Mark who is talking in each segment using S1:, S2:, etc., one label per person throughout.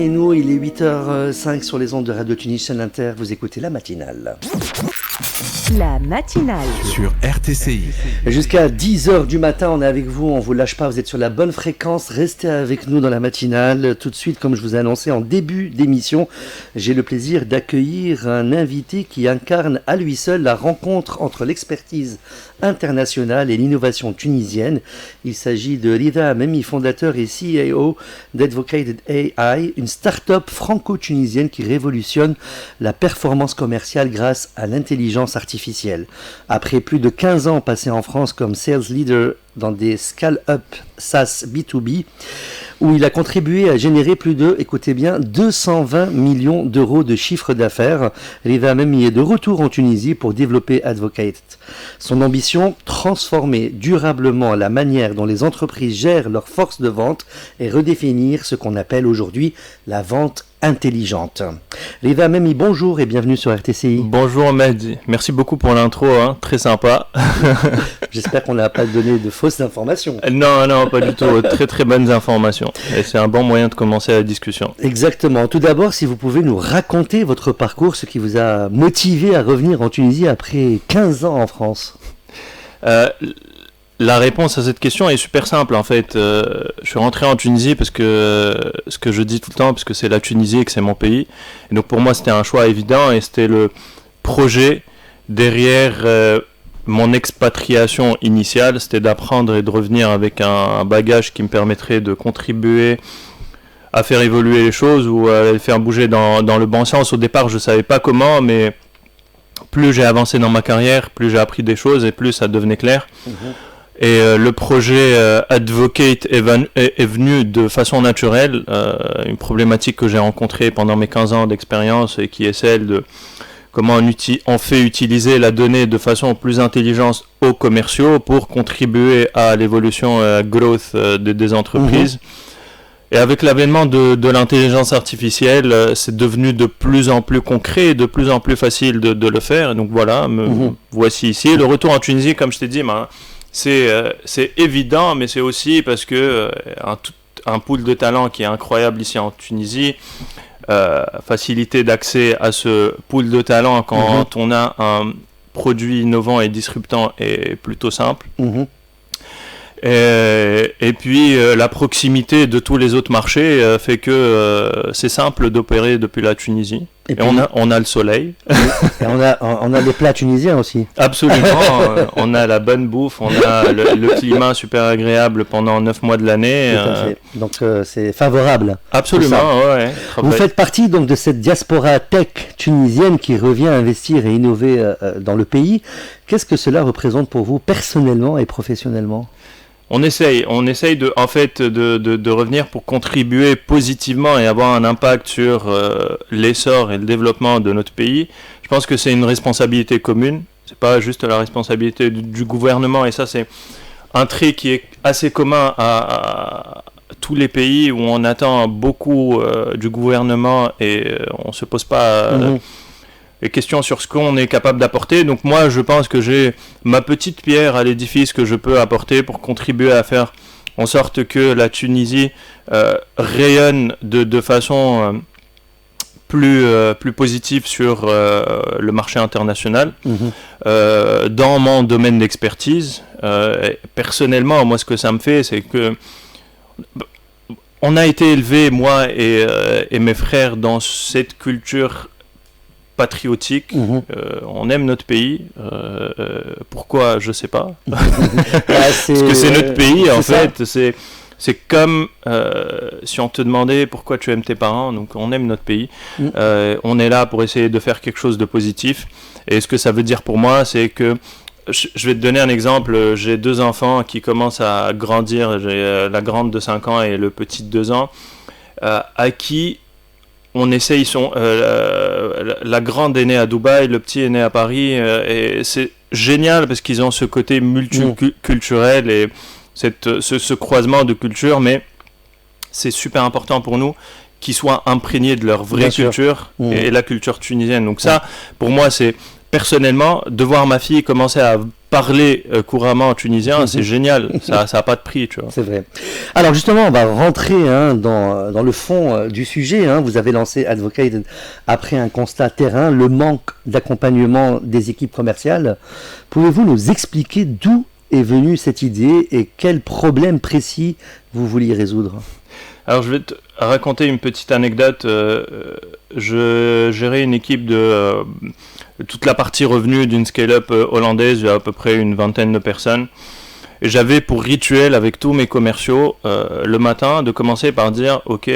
S1: Et nous, il est 8h05 sur les ondes de Radio Tunis Chaîne Inter. Vous écoutez la matinale.
S2: La matinale
S3: sur RTCI.
S1: Jusqu'à 10h du matin, on est avec vous, on vous lâche pas, vous êtes sur la bonne fréquence, restez avec nous dans la matinale. Tout de suite, comme je vous ai annoncé en début d'émission, j'ai le plaisir d'accueillir un invité qui incarne à lui seul la rencontre entre l'expertise internationale et l'innovation tunisienne. Il s'agit de Rida Amemi, fondateur et CEO d'Advocated AI, une start-up franco-tunisienne qui révolutionne la performance commerciale grâce à l'intelligence artificielle. Après plus de 15 ans passés en France comme sales leader dans des scale-up SaaS B2B, où il a contribué à générer plus de, écoutez bien, 220 millions d'euros de chiffre d'affaires. Rida Amemi est de retour en Tunisie pour développer Advocate. Son ambition, transformer durablement la manière dont les entreprises gèrent leur force de vente et redéfinir ce qu'on appelle aujourd'hui la vente intelligente. Rida Amemi, bonjour et bienvenue sur RTCI.
S4: Bonjour Mehdi, merci beaucoup pour l'intro, très sympa.
S1: J'espère qu'on n'a pas donné de fausses informations.
S4: Non, pas du tout, très bonnes informations. Et c'est un bon moyen de commencer la discussion.
S1: Exactement. Tout d'abord, si vous pouvez nous raconter votre parcours, ce qui vous a motivé à revenir en Tunisie après 15 ans en France.
S4: La réponse à cette question est super simple en fait. Je suis rentré en Tunisie parce que ce que je dis tout le temps, parce que c'est la Tunisie et que c'est mon pays. Et donc pour moi c'était un choix évident et c'était le projet derrière mon expatriation initiale, c'était d'apprendre et de revenir avec un bagage qui me permettrait de contribuer à faire évoluer les choses ou à les faire bouger dans le bon sens. Au départ je ne savais pas comment, mais plus j'ai avancé dans ma carrière, plus j'ai appris des choses et plus ça devenait clair. Et le projet Advocate est venu de façon naturelle, une problématique que j'ai rencontrée pendant mes 15 ans d'expérience et qui est celle de comment on fait utiliser la donnée de façon plus intelligente aux commerciaux pour contribuer à l'évolution growth des entreprises. Et avec l'avènement de l'intelligence artificielle, c'est devenu de plus en plus concret et de plus en plus facile de le faire. Et donc voilà, voici ici. Le retour en Tunisie, comme je t'ai dit, c'est évident, mais c'est aussi parce que un pool de talent qui est incroyable ici en Tunisie, facilité d'accès à ce pool de talent quand on a un produit innovant et disruptant est plutôt simple. Et puis la proximité de tous les autres marchés fait que c'est simple d'opérer depuis la Tunisie. Et puis, on a le soleil.
S1: Et on a les plats tunisiens aussi.
S4: Absolument. On a la bonne bouffe, on a le climat super agréable pendant 9 mois de l'année.
S1: Tout à fait. Donc c'est favorable.
S4: Absolument, ouais.
S1: Vous faites partie donc de cette diaspora tech tunisienne qui revient investir et innover dans le pays. Qu'est-ce que cela représente pour vous personnellement et professionnellement ?
S4: On essaye de revenir pour contribuer positivement et avoir un impact sur l'essor et le développement de notre pays. Je pense que c'est une responsabilité commune, c'est pas juste la responsabilité du gouvernement, et ça c'est un trait qui est assez commun à tous les pays où on attend beaucoup du gouvernement et on se pose pas les questions sur ce qu'on est capable d'apporter. Donc moi, je pense que j'ai ma petite pierre à l'édifice que je peux apporter pour contribuer à faire en sorte que la Tunisie rayonne de façon plus positive sur le marché international. Dans mon domaine d'expertise, personnellement, moi, ce que ça me fait, c'est que on a été élevés, moi et mes frères, dans cette culture patriotique, on aime notre pays. Pourquoi, je sais pas. Parce que c'est notre pays, en fait. C'est comme si on te demandait pourquoi tu aimes tes parents. Donc on aime notre pays. On est là pour essayer de faire quelque chose de positif. Et ce que ça veut dire pour moi, c'est que je vais te donner un exemple. J'ai 2 enfants qui commencent à grandir. J'ai la grande de 5 ans et le petit de 2 ans, à qui on essaye, la grande est née à Dubaï, le petit est né à Paris, et c'est génial parce qu'ils ont ce côté multiculturel et ce croisement de cultures, mais c'est super important pour nous qu'ils soient imprégnés de leur vraie culture et la culture tunisienne. Donc ça, pour moi, c'est personnellement, de voir ma fille commencer à parler couramment en tunisien, c'est génial. Ça a pas de prix, tu vois.
S1: C'est vrai. Alors justement, on va rentrer dans le fond du sujet. Vous avez lancé Advocated après un constat terrain, le manque d'accompagnement des équipes commerciales. Pouvez-vous nous expliquer d'où est venue cette idée et quel problème précis vous vouliez résoudre?
S4: Alors je vais te raconter une petite anecdote. Je gérais une équipe de toute la partie revenu d'une scale-up hollandaise, à peu près une vingtaine de personnes. Et j'avais pour rituel avec tous mes commerciaux le matin de commencer par dire « Ok,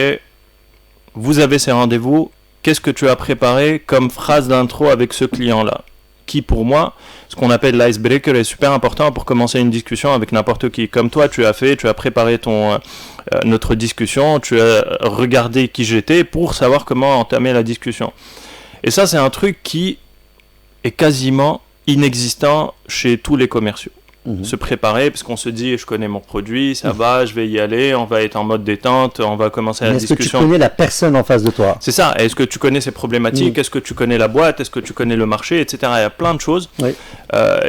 S4: vous avez ces rendez-vous, qu'est-ce que tu as préparé comme phrase d'intro avec ce client-là ?» Qui pour moi, ce qu'on appelle l'icebreaker, est super important pour commencer une discussion avec n'importe qui. Comme toi, tu as préparé notre discussion, tu as regardé qui j'étais pour savoir comment entamer la discussion. Et ça, c'est un truc qui est quasiment inexistant chez tous les commerciaux. Se préparer, parce qu'on se dit, je connais mon produit, ça va, je vais y aller, on va être en mode détente, on va commencer la discussion.
S1: Est-ce que tu connais la personne en face de toi?
S4: C'est ça. Est-ce que tu connais ses problématiques? Est-ce que tu connais la boîte? Est-ce que tu connais le marché, etc. Il y a plein de choses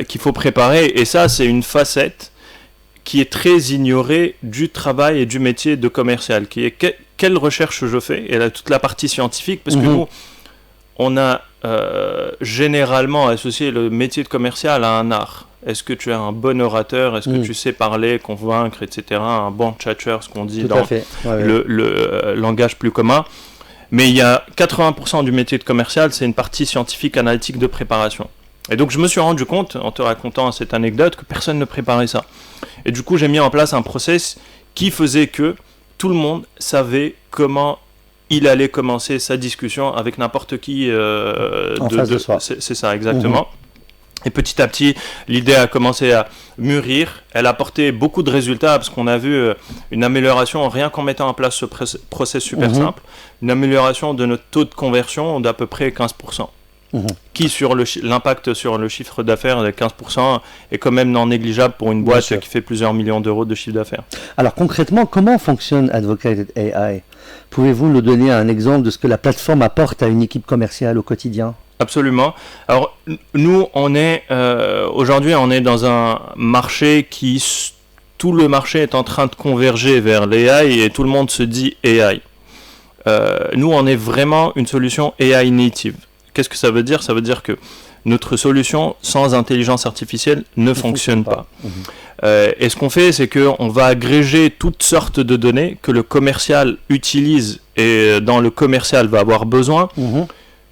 S4: qu'il faut préparer. Et ça, c'est une facette qui est très ignorée du travail et du métier de commercial, qui est quelle recherche je fais, et là, toute la partie scientifique, parce que nous, on a généralement associé le métier de commercial à un art. Est-ce que tu es un bon orateur? Est-ce que tu sais parler, convaincre, etc. Un bon chatcher, ce qu'on dit
S1: tout
S4: dans le langage plus commun. Mais il y a 80% du métier de commercial, c'est une partie scientifique, analytique de préparation. Et donc je me suis rendu compte, en te racontant cette anecdote, que personne ne préparait ça. Et du coup, j'ai mis en place un process qui faisait que tout le monde savait comment il allait commencer sa discussion avec n'importe qui
S1: en face de soi.
S4: C'est ça, exactement. Et petit à petit, l'idée a commencé à mûrir. Elle a apporté beaucoup de résultats parce qu'on a vu une amélioration rien qu'en mettant en place ce process super simple. Une amélioration de notre taux de conversion d'à peu près 15%. Qui, sur l'impact sur le chiffre d'affaires de 15%, est quand même non négligeable pour une boîte qui fait plusieurs millions d'euros de chiffre d'affaires.
S1: Alors concrètement, comment fonctionne Advocated AI? Pouvez-vous nous donner un exemple de ce que la plateforme apporte à une équipe commerciale au quotidien?
S4: Absolument. Alors, nous, aujourd'hui, on est dans un marché tout le marché est en train de converger vers l'AI et tout le monde se dit AI. Nous, on est vraiment une solution AI native. Qu'est-ce que ça veut dire? Ça veut dire que notre solution sans intelligence artificielle ne fonctionne pas. Et ce qu'on fait, c'est qu'on va agréger toutes sortes de données que le commercial utilise et dont le commercial va avoir besoin.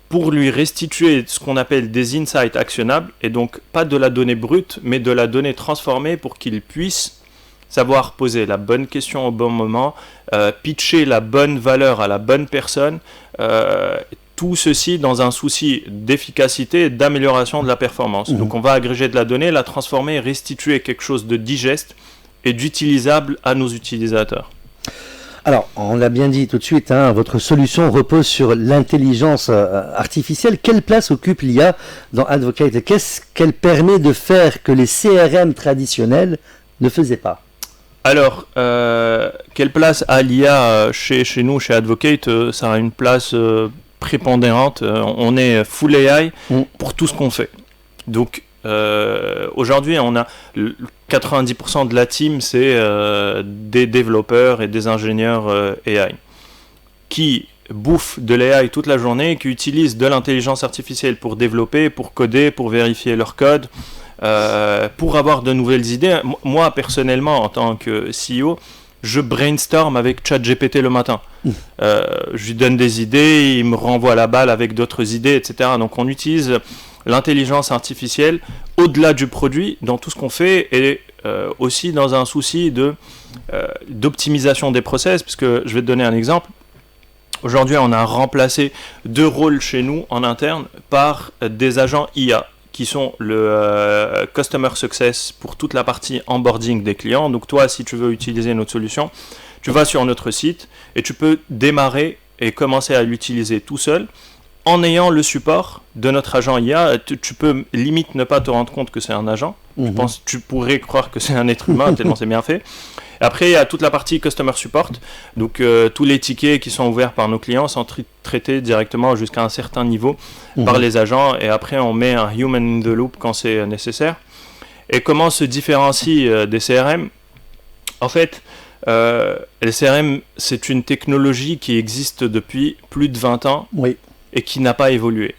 S4: Pour lui restituer ce qu'on appelle des insights actionnables, et donc pas de la donnée brute, mais de la donnée transformée pour qu'il puisse savoir poser la bonne question au bon moment, pitcher la bonne valeur à la bonne personne, tout ceci dans un souci d'efficacité et d'amélioration de la performance. Donc on va agréger de la donnée, la transformer et restituer quelque chose de digeste et d'utilisable à nos utilisateurs.
S1: Alors, on l'a bien dit tout de suite, votre solution repose sur l'intelligence artificielle. Quelle place occupe l'IA dans Advocate? Qu'est-ce qu'elle permet de faire que les CRM traditionnels ne faisaient pas?
S4: Alors, quelle place a l'IA chez nous, chez Advocate? Ça a une place prépondérante. On est full AI pour tout ce qu'on fait. Donc, aujourd'hui, on a 90% de la team, c'est des développeurs et des ingénieurs AI qui bouffent de l'AI toute la journée, qui utilisent de l'intelligence artificielle pour développer, pour coder, pour vérifier leur code, pour avoir de nouvelles idées. Moi, personnellement, en tant que CEO, je brainstorm avec ChatGPT le matin. Je lui donne des idées, il me renvoie la balle avec d'autres idées, etc. Donc on utilise l'intelligence artificielle au-delà du produit dans tout ce qu'on fait et aussi dans un souci d'optimisation des process, puisque je vais te donner un exemple. Aujourd'hui, on a remplacé 2 rôles chez nous en interne par des agents IA qui sont le Customer Success pour toute la partie onboarding des clients. Donc toi, si tu veux utiliser notre solution, tu vas sur notre site et tu peux démarrer et commencer à l'utiliser tout seul en ayant le support de notre agent IA. Tu peux limite ne pas te rendre compte que c'est un agent. Tu pourrais croire que c'est un être humain tellement c'est bien fait. Après, il y a toute la partie customer support. Donc, tous les tickets qui sont ouverts par nos clients sont traités directement jusqu'à un certain niveau par les agents. Et après, on met un human in the loop quand c'est nécessaire. Et comment se différencie des CRM ? En fait, les CRM, c'est une technologie qui existe depuis plus de 20 ans et qui n'a pas évolué,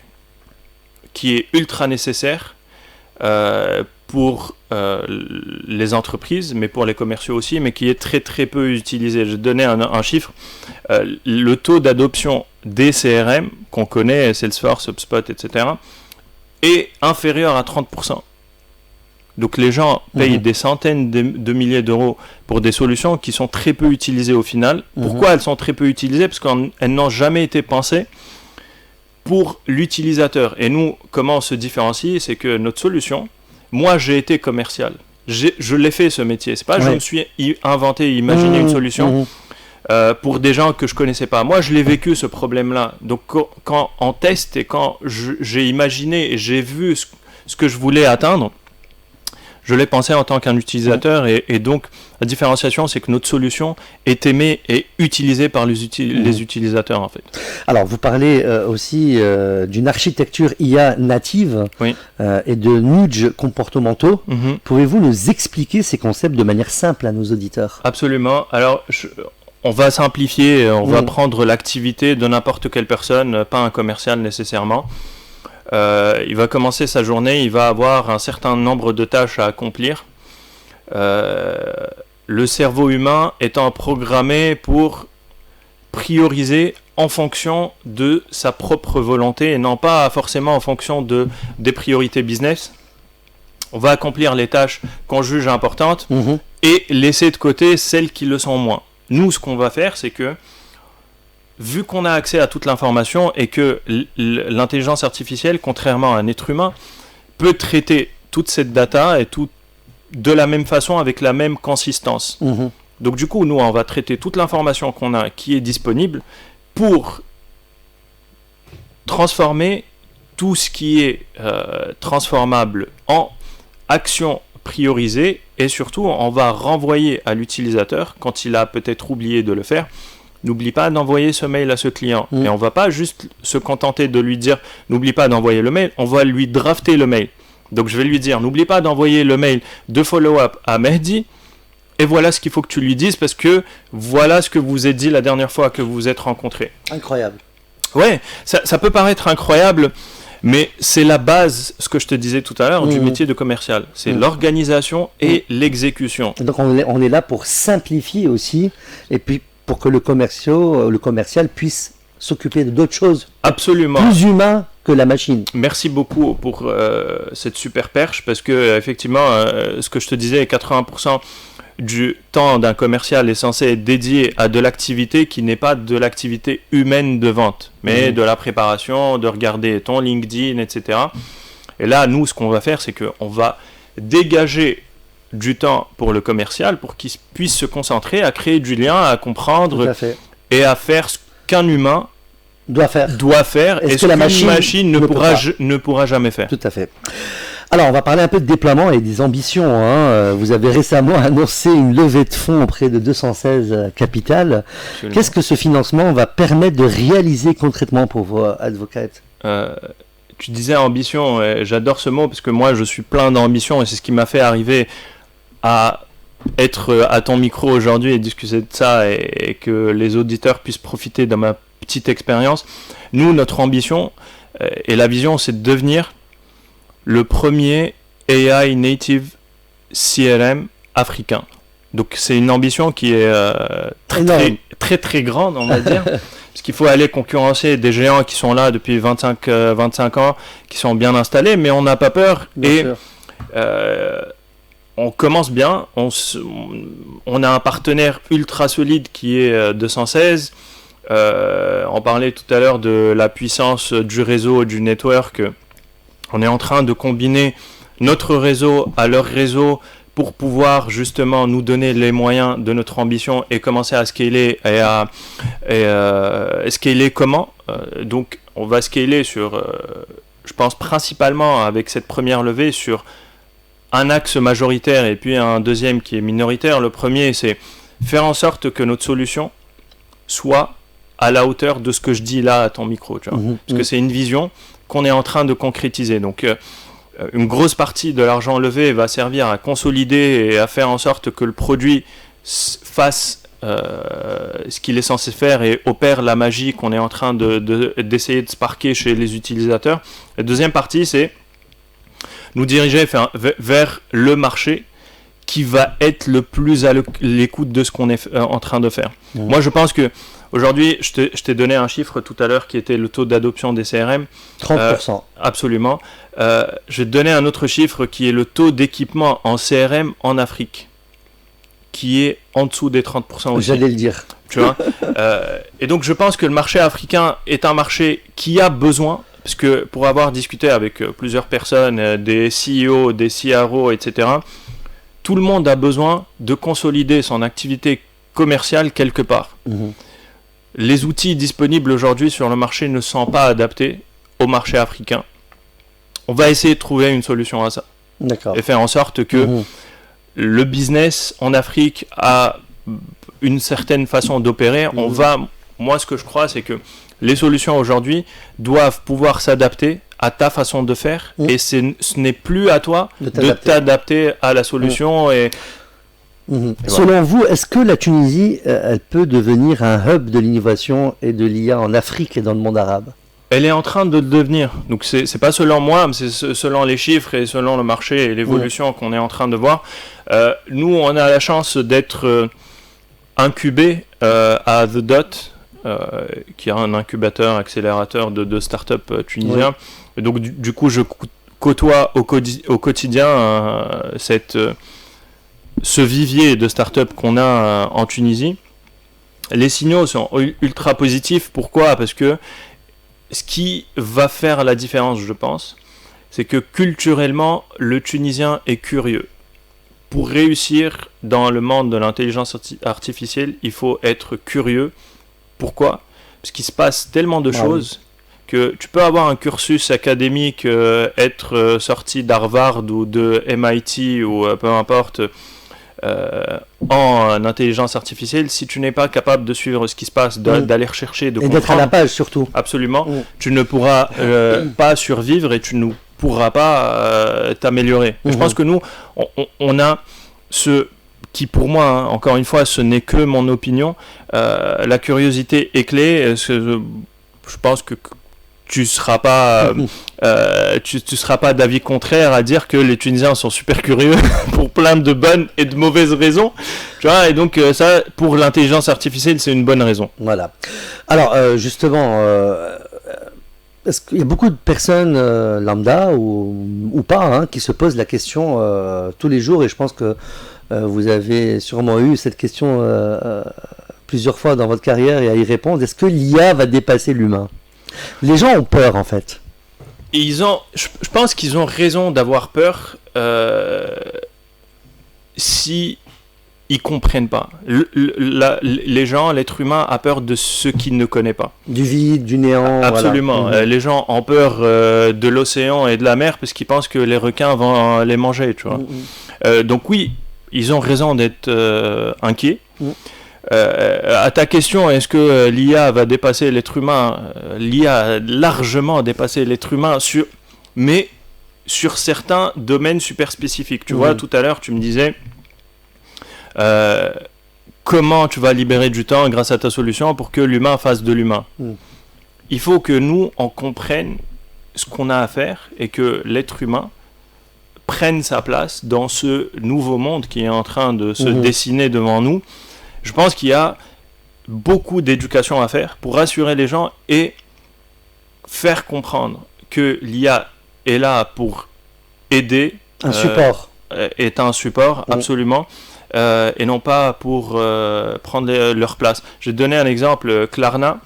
S4: qui est ultra nécessaire pour les entreprises, mais pour les commerciaux aussi, mais qui est très très peu utilisé. Je donnais un chiffre. Le taux d'adoption des CRM qu'on connaît, Salesforce, HubSpot, etc., est inférieur à 30%. Donc les gens payent des centaines de milliers d'euros pour des solutions qui sont très peu utilisées au final. Pourquoi elles sont très peu utilisées ? Parce qu'elles n'ont jamais été pensées pour l'utilisateur. Et nous, comment on se différencie ? C'est que notre solution, moi j'ai été commercial. Je l'ai fait ce métier. C'est pas je me suis inventé, imaginé une solution pour des gens que je connaissais pas. Moi je l'ai vécu ce problème-là. Donc quand en test et quand j'ai imaginé et j'ai vu ce que je voulais atteindre, je l'ai pensé en tant qu'un utilisateur et donc la différenciation, c'est que notre solution est aimée et utilisée par les utilisateurs en fait.
S1: Alors vous parlez aussi d'une architecture IA native et de nudges comportementaux. Pouvez-vous nous expliquer ces concepts de manière simple à nos auditeurs ?
S4: Absolument. Alors on va simplifier, on va prendre l'activité de n'importe quelle personne, pas un commercial nécessairement. Il va commencer sa journée, il va avoir un certain nombre de tâches à accomplir. Le cerveau humain étant programmé pour prioriser en fonction de sa propre volonté et non pas forcément en fonction des priorités business. On va accomplir les tâches qu'on juge importantes et laisser de côté celles qui le sont moins. Nous, ce qu'on va faire, c'est que vu qu'on a accès à toute l'information et que l'intelligence artificielle, contrairement à un être humain, peut traiter toute cette data et tout de la même façon avec la même consistance. Donc du coup, nous, on va traiter toute l'information qu'on a qui est disponible pour transformer tout ce qui est transformable en action priorisée et surtout, on va renvoyer à l'utilisateur, quand il a peut-être oublié de le faire, n'oublie pas d'envoyer ce mail à ce client. Et on ne va pas juste se contenter de lui dire « n'oublie pas d'envoyer le mail », on va lui drafter le mail. Donc je vais lui dire « n'oublie pas d'envoyer le mail de follow-up à Mehdi, et voilà ce qu'il faut que tu lui dises, parce que voilà ce que vous êtes dit la dernière fois que vous vous êtes rencontrés. »
S1: Incroyable.
S4: Ouais, ça peut paraître incroyable, mais c'est la base, ce que je te disais tout à l'heure, du métier de commercial. C'est l'organisation et l'exécution.
S1: Donc on est là pour simplifier aussi, et puis pour que le commercial puisse s'occuper d'autres choses.
S4: Absolument.
S1: Plus humain que la machine.
S4: Merci beaucoup pour cette super perche, parce que effectivement, ce que je te disais, 80% du temps d'un commercial est censé être dédié à de l'activité qui n'est pas de l'activité humaine de vente, mais de la préparation, de regarder ton LinkedIn, etc. Et là, nous, ce qu'on va faire, c'est qu'on va dégager du temps pour le commercial pour qu'il puisse se concentrer à créer du lien, à comprendre et à faire ce qu'un humain doit faire et ce qu'une machine ne pourra jamais faire.
S1: Tout à fait. Alors, on va parler un peu de déploiement et des ambitions. Vous avez récemment annoncé une levée de fonds auprès de 216 Capital. Absolument. Qu'est-ce que ce financement va permettre de réaliser concrètement pour vos advocates ?
S4: Tu disais ambition, j'adore ce mot parce que moi je suis plein d'ambition et c'est ce qui m'a fait arriver à être à ton micro aujourd'hui et discuter de ça et que les auditeurs puissent profiter de ma petite expérience. Nous, notre ambition et la vision, c'est de devenir le premier AI native CRM africain. Donc c'est une ambition qui est très grande, on va dire, parce qu'il faut aller concurrencer des géants qui sont là depuis 25 ans, qui sont bien installés, mais on n'a pas peur. On commence bien, on a un partenaire ultra solide qui est 216. On parlait tout à l'heure de la puissance du réseau, du network. On est en train de combiner notre réseau à leur réseau pour pouvoir justement nous donner les moyens de notre ambition et commencer à scaler scaler comment donc on va scaler sur je pense principalement avec cette première levée sur un axe majoritaire et puis un deuxième qui est minoritaire. Le premier, c'est faire en sorte que notre solution soit à la hauteur de ce que je dis là à ton micro, tu vois. Parce que c'est une vision qu'on est en train de concrétiser. Donc, une grosse partie de l'argent levé va servir à consolider et à faire en sorte que le produit fasse ce qu'il est censé faire et opère la magie qu'on est en train d'essayer de sparker chez les utilisateurs. La deuxième partie, c'est nous diriger vers le marché qui va être le plus à l'écoute de ce qu'on est en train de faire. Moi, je pense que aujourd'hui, je t'ai donné un chiffre tout à l'heure qui était le taux d'adoption des CRM.
S1: 30%.
S4: Absolument. Je vais te donner un autre chiffre qui est le taux d'équipement en CRM en Afrique, qui est en dessous des 30% aussi.
S1: J'allais le dire.
S4: Tu vois et donc, je pense que le marché africain est un marché qui a besoin, parce que pour avoir discuté avec plusieurs personnes, des CEO, des CRO, etc., tout le monde a besoin de consolider son activité commerciale quelque part. Les outils disponibles aujourd'hui sur le marché ne sont pas adaptés au marché africain. On va essayer de trouver une solution à ça.
S1: D'accord.
S4: Et faire en sorte que le business en Afrique a une certaine façon d'opérer. Moi, ce que je crois, c'est que les solutions aujourd'hui doivent pouvoir s'adapter à ta façon de faire et ce n'est plus à toi de t'adapter à la solution. Et
S1: Selon vous, est-ce que la Tunisie, elle peut devenir un hub de l'innovation et de l'IA en Afrique et dans le monde arabe ?
S4: Elle est en train de le devenir. Donc c'est pas selon moi, mais c'est selon les chiffres et selon le marché et l'évolution qu'on est en train de voir. Nous, on a la chance d'être incubés à The Dot, qui est un incubateur, accélérateur de start-up tunisien. Et donc du coup, je côtoie au quotidien ce vivier de start-up qu'on a en Tunisie. Les signaux sont ultra positifs. Pourquoi ? Parce que ce qui va faire la différence, je pense, c'est que culturellement, le Tunisien est curieux. Pour réussir dans le monde de l'intelligence artificielle, il faut être curieux. Pourquoi ? Parce qu'il se passe tellement de choses que tu peux avoir un cursus académique, être sorti d'Harvard ou de MIT ou peu importe, en intelligence artificielle, si tu n'es pas capable de suivre ce qui se passe, d'aller rechercher, de comprendre,
S1: d'être à la page surtout.
S4: Absolument, tu ne pourras pas survivre et tu ne pourras pas t'améliorer. Je pense que nous, on a ce qui pour moi, encore une fois, ce n'est que mon opinion, la curiosité est clé. Je pense que tu seras pas tu seras pas d'avis contraire à dire que les Tunisiens sont super curieux pour plein de bonnes et de mauvaises raisons, tu vois, et donc ça, pour l'intelligence artificielle, c'est une bonne raison.
S1: Voilà. Alors justement, est-ce qu'il y a beaucoup de personnes lambda ou pas qui se posent la question tous les jours, et je pense que vous avez sûrement eu cette question plusieurs fois dans votre carrière et à y répondre. Est-ce que l'IA va dépasser l'humain ? Les gens ont peur en fait.
S4: Et je pense qu'ils ont raison d'avoir peur si ils comprennent pas. Les gens, l'être humain a peur de ce qu'il ne connaît pas.
S1: Du vide, du néant.
S4: Absolument.
S1: Voilà.
S4: Les gens ont peur de l'océan et de la mer parce qu'ils pensent que les requins vont les manger, tu vois. Donc oui, ils ont raison d'être inquiets. À ta question, est-ce que l'IA va dépasser l'être humain ? L'IA a largement dépassé l'être humain, mais sur certains domaines super spécifiques. Tu vois, tout à l'heure, tu me disais comment tu vas libérer du temps grâce à ta solution pour que l'humain fasse de l'humain. Il faut que nous, on comprenne ce qu'on a à faire et que l'être humain prenne sa place dans ce nouveau monde qui est en train de se dessiner devant nous. Je pense qu'il y a beaucoup d'éducation à faire pour rassurer les gens et faire comprendre que l'IA est là pour aider.
S1: Un support.
S4: Est un support, absolument, et non pas pour prendre leur place. Je vais te donner un exemple, Klarna,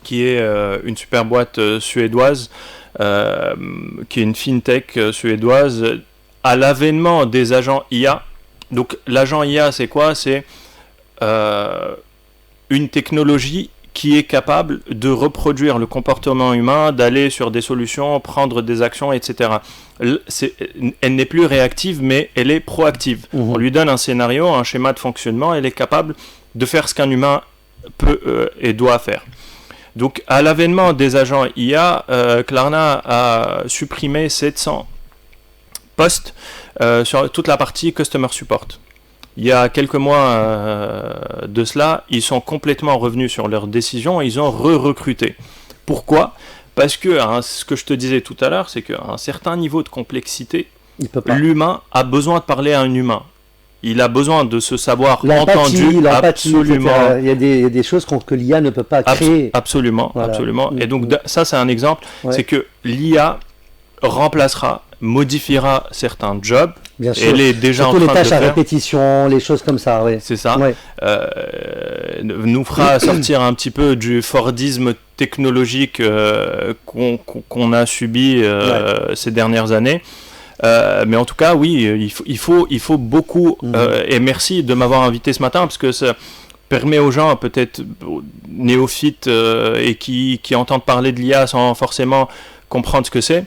S4: qui est une super boîte suédoise, qui est une fintech suédoise, à l'avènement des agents IA. Donc l'agent IA, c'est quoi ? C'est une technologie qui est capable de reproduire le comportement humain, d'aller sur des solutions, prendre des actions, etc. Elle n'est plus réactive, mais elle est proactive. On lui donne un scénario, un schéma de fonctionnement, elle est capable de faire ce qu'un humain peut et doit faire. Donc, à l'avènement des agents IA, Klarna a supprimé 700 postes sur toute la partie Customer Support. Il y a quelques mois de cela, ils sont complètement revenus sur leurs décisions et ils ont re-recruté. Pourquoi ? Parce que, ce que je te disais tout à l'heure, c'est qu'à un certain niveau de complexité, l'humain a besoin de parler à un humain. Il a besoin de se savoir entendu, absolument.
S1: Il y a des choses que l'IA ne peut pas créer.
S4: Absolument, voilà. Absolument. Et donc, ça, c'est un exemple. Ouais. C'est que l'IA remplacera, modifiera certains jobs.
S1: Bien sûr.
S4: Elle est déjà
S1: surtout
S4: en train
S1: les tâches
S4: de
S1: à
S4: faire.
S1: Répétition, les choses comme ça, oui.
S4: C'est ça.
S1: Ouais.
S4: Nous fera sortir un petit peu du Fordisme technologique qu'on a subi ces dernières années. Mais en tout cas, oui, il faut beaucoup. Et merci de m'avoir invité ce matin, parce que ça permet aux gens, peut-être néophytes et qui entendent parler de l'IA sans forcément comprendre ce que c'est,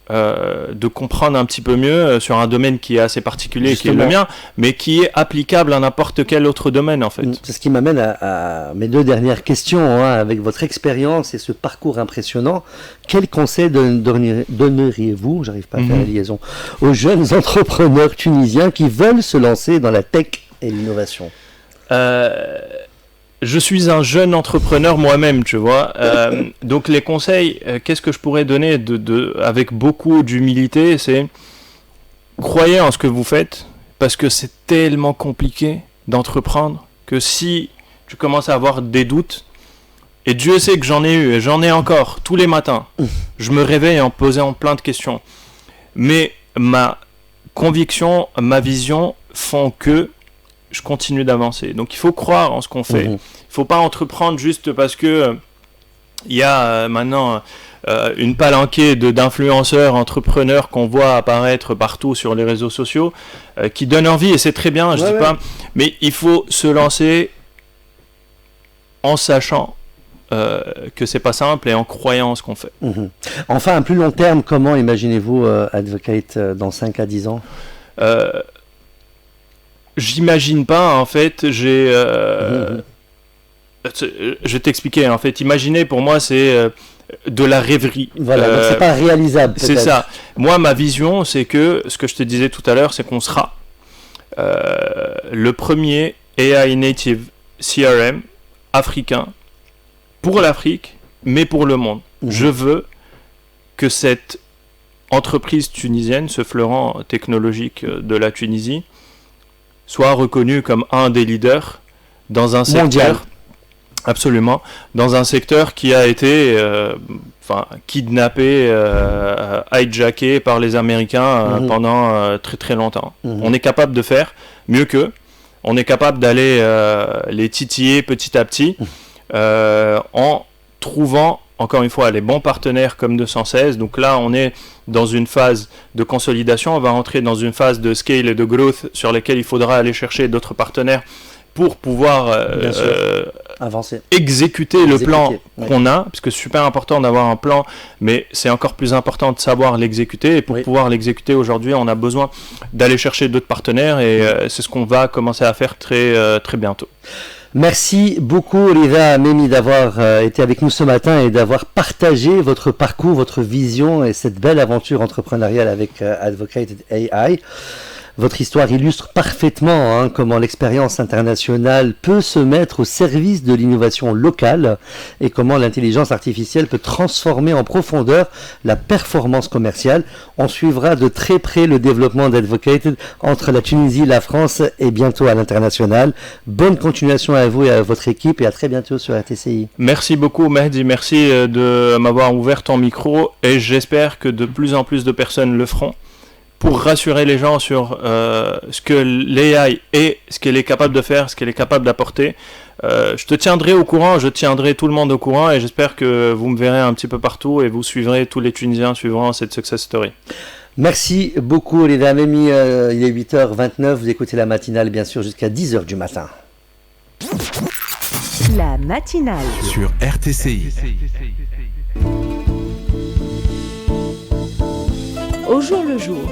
S4: de comprendre un petit peu mieux sur un domaine qui est assez particulier, justement, qui est le mien, mais qui est applicable à n'importe quel autre domaine, en fait.
S1: C'est ce qui m'amène à mes deux dernières questions. Avec votre expérience et ce parcours impressionnant, quels conseils donneriez-vous, j'arrive pas à faire la liaison, aux jeunes entrepreneurs tunisiens qui veulent se lancer dans la tech et l'innovation?
S4: Je suis un jeune entrepreneur moi-même, tu vois. Donc les conseils, qu'est-ce que je pourrais donner avec beaucoup d'humilité, c'est croyez en ce que vous faites, parce que c'est tellement compliqué d'entreprendre que si tu commences à avoir des doutes, et Dieu sait que j'en ai eu, et j'en ai encore tous les matins, je me réveille en posant plein de questions. Mais ma conviction, ma vision font que je continue d'avancer. Donc il faut croire en ce qu'on fait. Il ne faut pas entreprendre juste parce que il y a maintenant une palanquée d'influenceurs, entrepreneurs qu'on voit apparaître partout sur les réseaux sociaux qui donnent envie, et c'est très bien, je dis pas. Mais il faut se lancer en sachant que c'est pas simple et en croyant en ce qu'on fait.
S1: Enfin, à plus long terme, comment imaginez-vous Advocate dans 5 à 10 ans?
S4: J'imagine pas, en fait, je vais t'expliquer, en fait, imaginer pour moi c'est de la rêverie.
S1: Voilà, donc c'est pas réalisable.
S4: C'est ça. Moi, ma vision, c'est que, ce que je te disais tout à l'heure, c'est qu'on sera le premier AI native CRM africain pour l'Afrique, mais pour le monde. Je veux que cette entreprise tunisienne, ce fleuron technologique de la Tunisie, soit reconnu comme un des leaders dans un secteur mondial. Absolument, dans un secteur qui a été kidnappé, hijacké par les Américains pendant très très longtemps. On est capable de faire mieux qu'eux, on est capable d'aller les titiller petit à petit en trouvant encore une fois les bons partenaires comme 216. Donc là on est dans une phase de consolidation, on va rentrer dans une phase de scale et de growth sur lesquelles il faudra aller chercher d'autres partenaires pour pouvoir
S1: avancer,
S4: exécuter le plan qu'on a, parce que c'est super important d'avoir un plan, mais c'est encore plus important de savoir l'exécuter, et pour pouvoir l'exécuter aujourd'hui, on a besoin d'aller chercher d'autres partenaires, et c'est ce qu'on va commencer à faire très, très bientôt.
S1: Merci beaucoup Rida Mehmi d'avoir été avec nous ce matin et d'avoir partagé votre parcours, votre vision et cette belle aventure entrepreneuriale avec Advocate AI. Votre histoire illustre parfaitement comment l'expérience internationale peut se mettre au service de l'innovation locale et comment l'intelligence artificielle peut transformer en profondeur la performance commerciale. On suivra de très près le développement d'Advocated entre la Tunisie, la France et bientôt à l'international. Bonne continuation à vous et à votre équipe et à très bientôt sur RTCI.
S4: Merci beaucoup Mehdi, merci de m'avoir ouvert ton micro et j'espère que de plus en plus de personnes le feront, pour rassurer les gens sur ce que l'AI est, ce qu'elle est capable de faire, ce qu'elle est capable d'apporter. Je te tiendrai au courant, je tiendrai tout le monde au courant et j'espère que vous me verrez un petit peu partout et vous suivrez, tous les Tunisiens suivront cette success story.
S1: Merci beaucoup Rida Mehmi, il est 8h29, vous écoutez la matinale bien sûr jusqu'à 10h du matin.
S2: La matinale.
S3: Sur RTCI.
S2: Au jour le jour.